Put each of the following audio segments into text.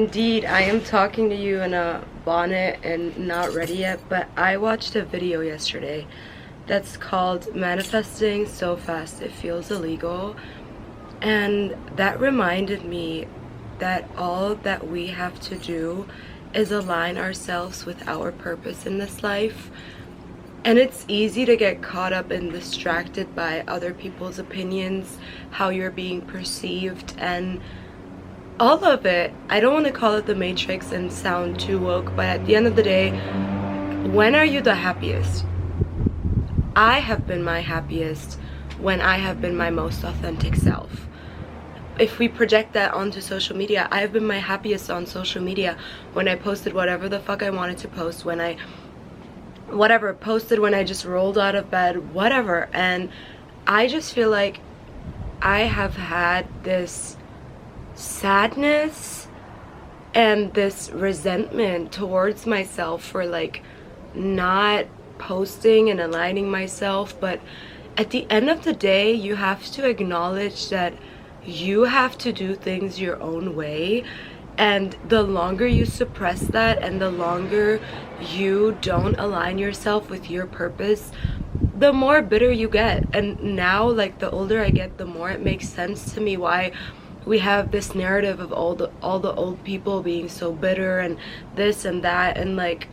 Indeed, I am talking to you in a bonnet and not ready yet, but I watched a video yesterday that's called Manifesting So Fast It Feels Illegal, and that reminded me that all that we have to do is align ourselves with our purpose in this life. And it's easy to get caught up and distracted by other people's opinions, how you're being perceived, and all of it. I don't want to call it the Matrix and sound too woke, but at the end of the day, when are you the happiest? I have been my happiest when I have been my most authentic self. If we project that onto social media, I have been my happiest on social media when I posted whatever the fuck I wanted to post, when I posted when I just rolled out of bed, whatever. And I just feel like I have had this sadness and this resentment towards myself for like not posting and aligning myself. But at the end of the day, you have to acknowledge that you have to do things your own way, and the longer you suppress that and the longer you don't align yourself with your purpose, the more bitter you get. And now, like, the older I get, the more it makes sense to me why we have this narrative of all the old people being so bitter and this and that, and like,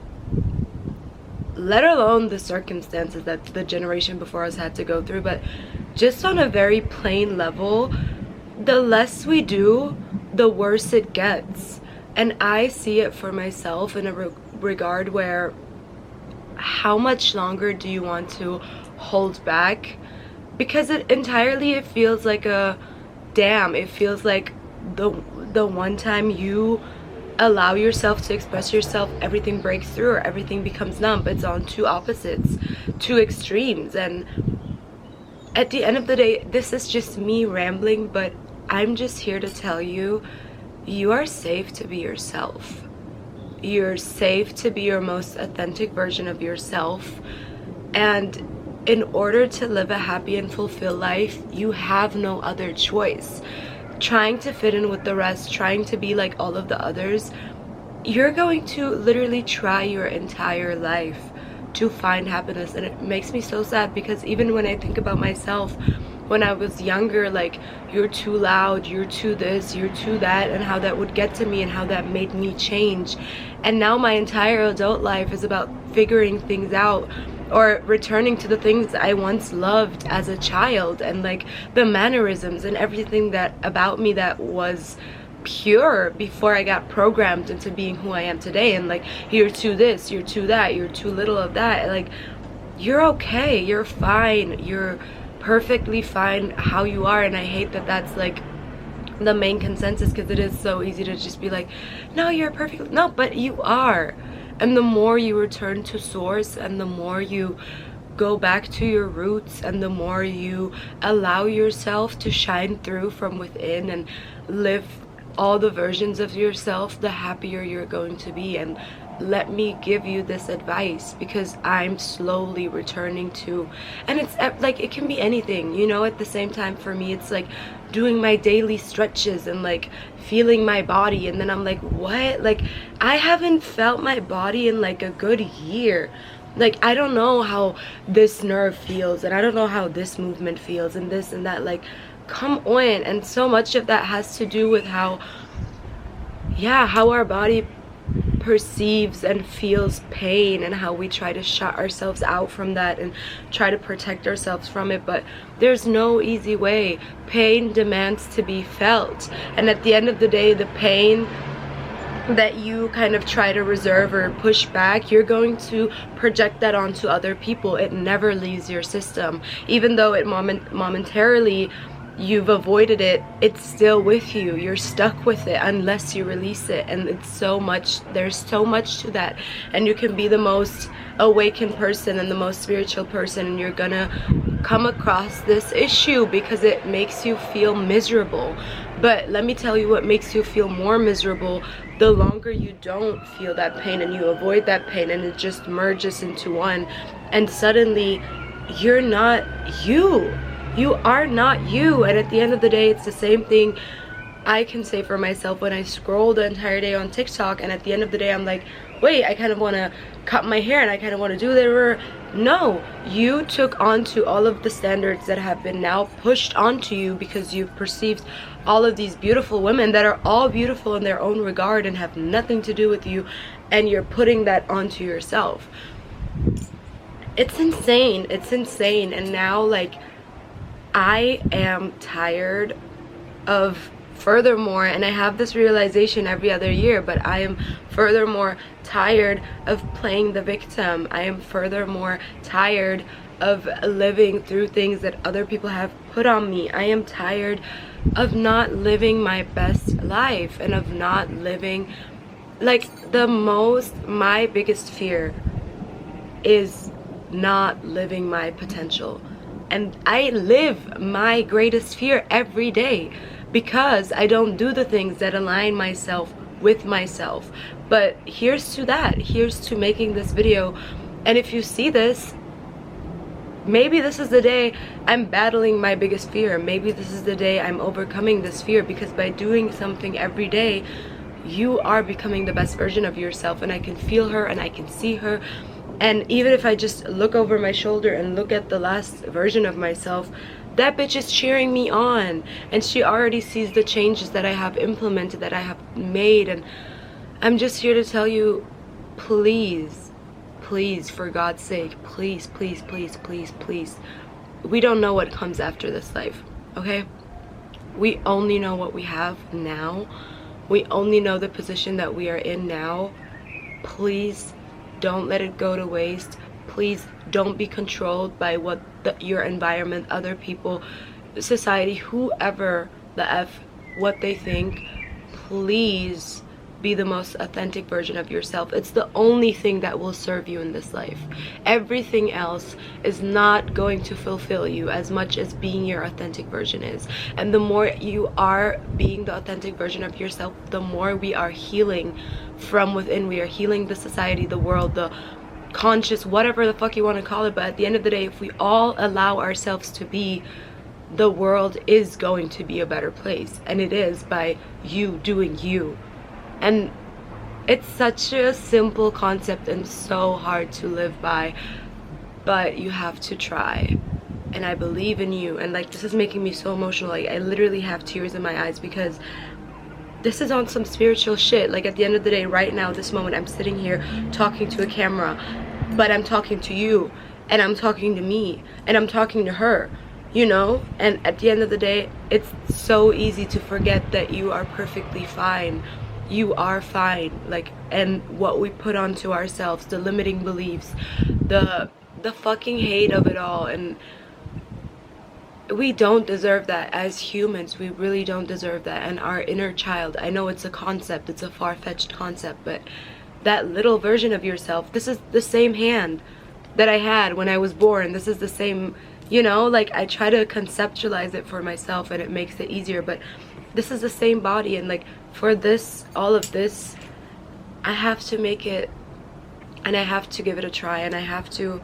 let alone the circumstances that the generation before us had to go through. But just on a very plain level, the less we do, the worse it gets. And I see it for myself in a regard where, how much longer do you want to hold back? Because it feels like a damn, it feels like the one time you allow yourself to express yourself, everything breaks through or everything becomes numb. It's on two opposites, two extremes. And at the end of the day, this is just me rambling, but I'm just here to tell you, you are safe to be yourself. You're safe to be your most authentic version of yourself. And in order to live a happy and fulfilled life, you have no other choice. Trying to fit in with the rest, trying to be like all of the others, you're going to literally try your entire life to find happiness. And it makes me so sad, because even when I think about myself, when I was younger, like, you're too loud, you're too this, you're too that, and how that would get to me and how that made me change. And now my entire adult life is about figuring things out, or returning to the things I once loved as a child, and like the mannerisms and everything that about me that was pure before I got programmed into being who I am today. And like, you're too this, you're too that, you're too little of that. Like, you're okay, you're fine, you're perfectly fine how you are. And I hate that that's like the main consensus, because it is so easy to just be like, no, you're perfect. No, but you are. And the more you return to source, and the more you go back to your roots, and the more you allow yourself to shine through from within and live all the versions of yourself, the happier you're going to be. And let me give you this advice, because I'm slowly returning to, and it's like, it can be anything, you know. At the same time, for me, it's like doing my daily stretches and like feeling my body, and then I'm like, what? Like, I haven't felt my body in like a good year. Like, I don't know how this nerve feels, and I don't know how this movement feels, and this and that. Like, come on. And so much of that has to do with how our body perceives and feels pain, and how we try to shut ourselves out from that and try to protect ourselves from it. But there's no easy way. Pain demands to be felt, and at the end of the day, the pain that you kind of try to reserve or push back, you're going to project that onto other people. It never leaves your system. Even though it momentarily you've avoided it, it's still with you. You're stuck with it unless you release it. And it's so much, there's so much to that. And you can be the most awakened person and the most spiritual person, and you're gonna come across this issue because it makes you feel miserable. But let me tell you what makes you feel more miserable: the longer you don't feel that pain and you avoid that pain, and it just merges into one, and suddenly you're not you. You are not you. And at the end of the day, it's the same thing I can say for myself when I scroll the entire day on TikTok and at the end of the day I'm like, wait, I kind of want to cut my hair and I kind of want to do that. No, you took onto all of the standards that have been now pushed onto you because you've perceived all of these beautiful women that are all beautiful in their own regard and have nothing to do with you, and you're putting that onto yourself. It's insane. It's insane. And now, like, I am tired of, furthermore, and I have this realization every other year, but I am furthermore tired of playing the victim. I am furthermore tired of living through things that other people have put on me. I am tired of not living my best life and of not living, like, my biggest fear is not living my potential. And I live my greatest fear every day because I don't do the things that align myself with myself. But here's to that. Here's to making this video. And if you see this, maybe this is the day I'm battling my biggest fear. Maybe this is the day I'm overcoming this fear, because by doing something every day, you are becoming the best version of yourself. And I can feel her and I can see her. And even if I just look over my shoulder and look at the last version of myself, that bitch is cheering me on. And she already sees the changes that I have implemented, that I have made. And I'm just here to tell you, please, please, for God's sake, please, please, please, please, please. We don't know what comes after this life, okay? We only know what we have now. We only know the position that we are in now. Please don't let it go to waste. Please don't be controlled by what your environment, other people, society, whoever the F, what they think. Please be the most authentic version of yourself. It's the only thing that will serve you in this life. Everything else is not going to fulfill you as much as being your authentic version is. And the more you are being the authentic version of yourself, the more we are healing from within. We are healing the society, the world, the conscious, whatever the fuck you want to call it. But at the end of the day, if we all allow ourselves to be, the world is going to be a better place. And it is by you doing you. And it's such a simple concept and so hard to live by, but you have to try. And I believe in you. And like, this is making me so emotional. Like, I literally have tears in my eyes because this is on some spiritual shit. Like, at the end of the day, right now, this moment, I'm sitting here talking to a camera, but I'm talking to you, and I'm talking to me, and I'm talking to her, you know? And at the end of the day, it's so easy to forget that you are perfectly fine. You are fine. Like, and what we put onto ourselves, the limiting beliefs, the fucking hate of it all, and we don't deserve that as humans. We really don't deserve that. And our inner child, I know it's a concept, it's a far-fetched concept, but that little version of yourself, this is the same hand that I had when I was born. This is the same, you know, like, I try to conceptualize it for myself and it makes it easier, but this is the same body. And like, for this, all of this, I have to make it, and I have to give it a try, and I have to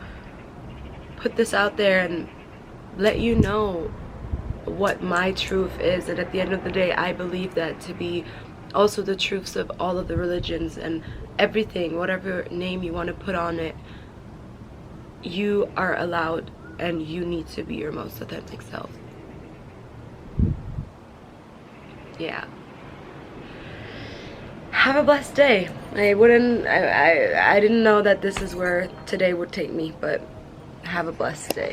put this out there and let you know what my truth is. And at the end of the day, I believe that to be also the truths of all of the religions and everything, whatever name you want to put on it. You are allowed, and you need to be your most authentic self. Yeah. Have a blessed day. I didn't know that this is where today would take me, but have a blessed day.